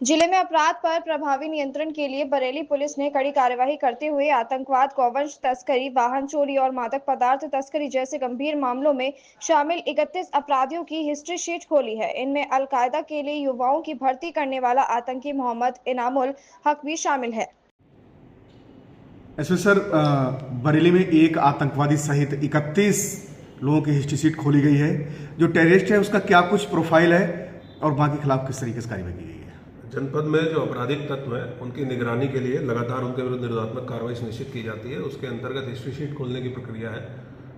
जिले में अपराध पर प्रभावी नियंत्रण के लिए बरेली पुलिस ने कड़ी कार्रवाई करते हुए आतंकवाद, गौवंश तस्करी, वाहन चोरी और मादक पदार्थ तस्करी जैसे गंभीर मामलों में शामिल 31 अपराधियों की हिस्ट्री शीट खोली है। इनमें अलकायदा के लिए युवाओं की भर्ती करने वाला आतंकी मोहम्मद इनामुल हक भी शामिल है। ऐसे सर बरेली में एक आतंकवादी सहित 31 लोगों की हिस्ट्री शीट खोली गई है। जो टेररिस्ट है उसका क्या कुछ प्रोफाइल है और वहाँ के खिलाफ किस तरीके से कार्रवाई की गई है? जनपद में जो आपराधिक तत्व हैं उनकी निगरानी के लिए लगातार उनके विरुद्ध निरोधात्मक कार्रवाई सुनिश्चित की जाती है। उसके अंतर्गत हिस्ट्री शीट खोलने की प्रक्रिया है।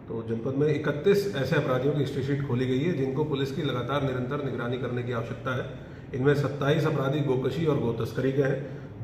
तो जनपद में 31 ऐसे अपराधियों की हिस्ट्री शीट खोली गई है जिनको पुलिस की लगातार निरंतर निगरानी करने की आवश्यकता है। इनमें 27 अपराधी गोकशी और गो तस्करी के हैं,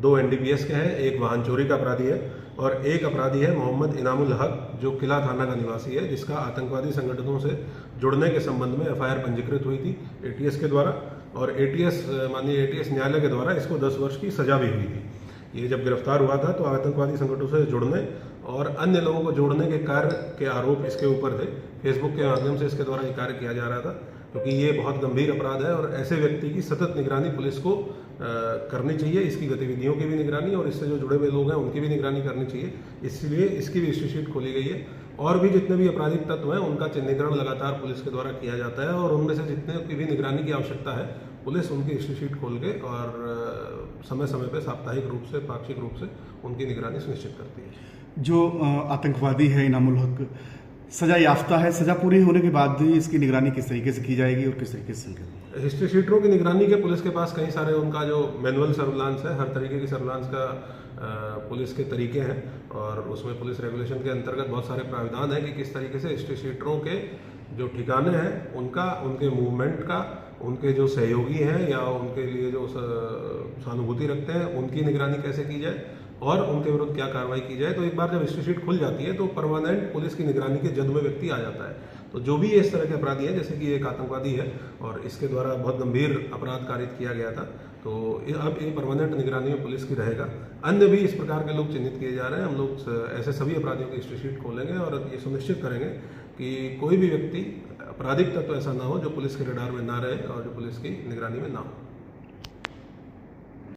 2 एनडीपीएस के हैं, एक वाहन चोरी का अपराधी है और एक अपराधी है मोहम्मद इनामुल हक जो किला थाना का निवासी है, जिसका आतंकवादी संगठनों से जुड़ने के संबंध में एफआईआर पंजीकृत हुई थी एटीएस के द्वारा और माननीय एटीएस न्यायालय के द्वारा इसको 10 वर्ष की सजा भी हुई थी। ये जब गिरफ्तार हुआ था तो आतंकवादी संगठनों से जुड़ने और अन्य लोगों को जोड़ने के कार्य के आरोप इसके ऊपर थे। फेसबुक के माध्यम से इसके द्वारा ये कार्य किया जा रहा था क्योंकि ये बहुत गंभीर अपराध है और ऐसे व्यक्ति की सतत निगरानी पुलिस को करनी चाहिए। इसकी गतिविधियों की भी निगरानी और इससे जो जुड़े हुए लोग हैं उनकी भी निगरानी करनी चाहिए। इसलिए इसकी भी हिस्ट्री शीट खोली गई है और भी जितने भी आपराधिक तत्व हैं उनका चिन्हीकरण लगातार पुलिस के द्वारा किया जाता है और उनमें से जितने की भी निगरानी की आवश्यकता है पुलिस उनकी हिस्ट्री शीट खोल के और समय समय पर साप्ताहिक रूप से, पाक्षिक रूप से उनकी निगरानी सुनिश्चित करती है। जो आतंकवादी है इनामुल हक सजा याफ्ता है, सजा पूरी होने के बाद भी इसकी निगरानी किस तरीके से की जाएगी और किस तरीके से? हिस्ट्री शीटरों की निगरानी के पुलिस के पास कई सारे उनका जो मैनुअल सर्विलांस है, हर तरीके की सर्विलांस का पुलिस के तरीके हैं और उसमें पुलिस रेगुलेशन के अंतर्गत बहुत सारे प्राविधान हैं कि किस तरीके से हिस्ट्री शीटरों के जो ठिकाने हैं उनका, उनके मूवमेंट का, उनके जो सहयोगी हैं या उनके लिए जो सहानुभूति रखते हैं उनकी निगरानी कैसे की जाए और उनके विरुद्ध क्या कार्रवाई की जाए। तो एक बार जब हिस्ट्री शीट खुल जाती है तो परमानेंट पुलिस की निगरानी के जद में व्यक्ति आ जाता है। तो जो भी इस तरह के अपराधी हैं, जैसे कि एक आतंकवादी है और इसके द्वारा बहुत गंभीर अपराध कारित किया गया था, तो अब ये परमानेंट निगरानी में पुलिस की रहेगा। अन्य भी इस प्रकार के लोग चिन्हित किए जा रहे हैं। हम लोग ऐसे सभी अपराधियों की हिस्ट्री शीट खोलेंगे और ये सुनिश्चित करेंगे कि कोई भी व्यक्ति आपराधिक तत्व ऐसा ना हो जो पुलिस के रडार में ना रहे और जो पुलिस की निगरानी में ना हो।